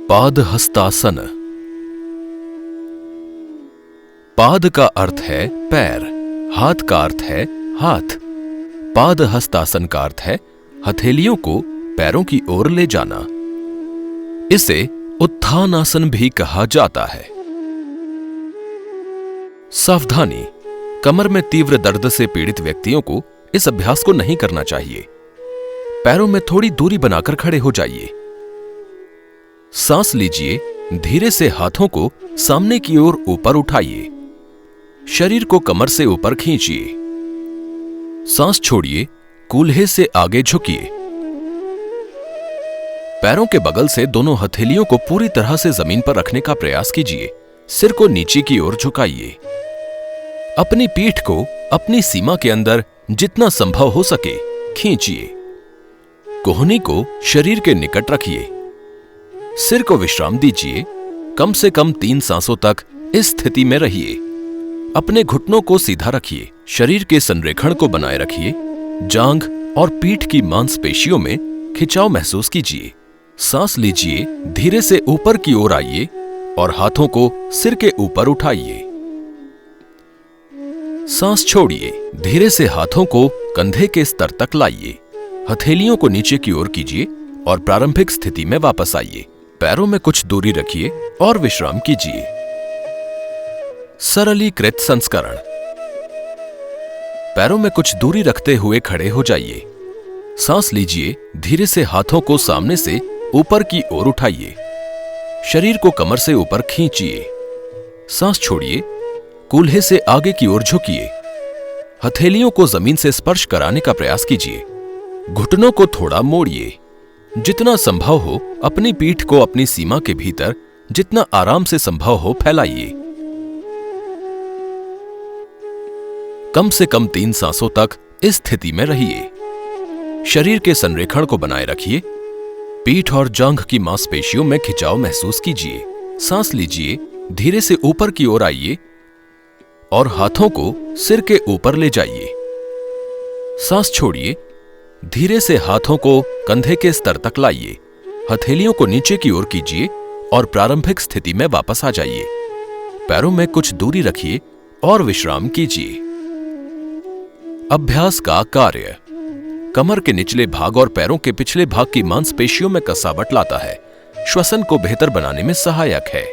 पादहस्तासन। पाद का अर्थ है पैर, हाथ का अर्थ है हाथ। पादहस्तासन का अर्थ है हथेलियों को पैरों की ओर ले जाना। इसे उत्थानासन भी कहा जाता है। सावधानी, कमर में तीव्र दर्द से पीड़ित व्यक्तियों को इस अभ्यास को नहीं करना चाहिए। पैरों में थोड़ी दूरी बनाकर खड़े हो जाइए। सांस लीजिए, धीरे से हाथों को सामने की ओर ऊपर उठाइए। शरीर को कमर से ऊपर खींचिए। सांस छोड़िए, कूल्हे से आगे झुकिए। पैरों के बगल से दोनों हथेलियों को पूरी तरह से जमीन पर रखने का प्रयास कीजिए। सिर को नीचे की ओर झुकाइए। अपनी पीठ को अपनी सीमा के अंदर जितना संभव हो सके खींचिए। कोहनी को शरीर के निकट रखिए। सिर को विश्राम दीजिए। कम से कम 3 सांसों तक इस स्थिति में रहिए। अपने घुटनों को सीधा रखिए। शरीर के संरेखण को बनाए रखिए। जांघ और पीठ की मांसपेशियों में खिंचाव महसूस कीजिए। सांस लीजिए, धीरे से ऊपर की ओर आइए और हाथों को सिर के ऊपर उठाइए। सांस छोड़िए, धीरे से हाथों को कंधे के स्तर तक लाइए। हथेलियों को नीचे की ओर कीजिए और प्रारंभिक स्थिति में वापस आइए। पैरों में कुछ दूरी रखिए और विश्राम कीजिए। सरलीकृत संस्करण। पैरों में कुछ दूरी रखते हुए खड़े हो जाइए। सांस लीजिए, धीरे से हाथों को सामने से ऊपर की ओर उठाइए। शरीर को कमर से ऊपर खींचिए। सांस छोड़िए, कूल्हे से आगे की ओर झुकिए। हथेलियों को जमीन से स्पर्श कराने का प्रयास कीजिए। घुटनों को थोड़ा मोड़िए। जितना संभव हो अपनी पीठ को अपनी सीमा के भीतर जितना आराम से संभव हो फैलाइए। कम से कम 3 सांसों तक इस स्थिति में रहिए। शरीर के संरेखण को बनाए रखिए। पीठ और जांघ की मांसपेशियों में खिंचाव महसूस कीजिए। सांस लीजिए, धीरे से ऊपर की ओर आइए और हाथों को सिर के ऊपर ले जाइए। सांस छोड़िए, धीरे से हाथों को कंधे के स्तर तक लाइए। हथेलियों को नीचे की ओर कीजिए और प्रारंभिक स्थिति में वापस आ जाइए। पैरों में कुछ दूरी रखिए और विश्राम कीजिए। अभ्यास का कार्य। कमर के निचले भाग और पैरों के पिछले भाग की मांसपेशियों में कसावट लाता है। श्वसन को बेहतर बनाने में सहायक है।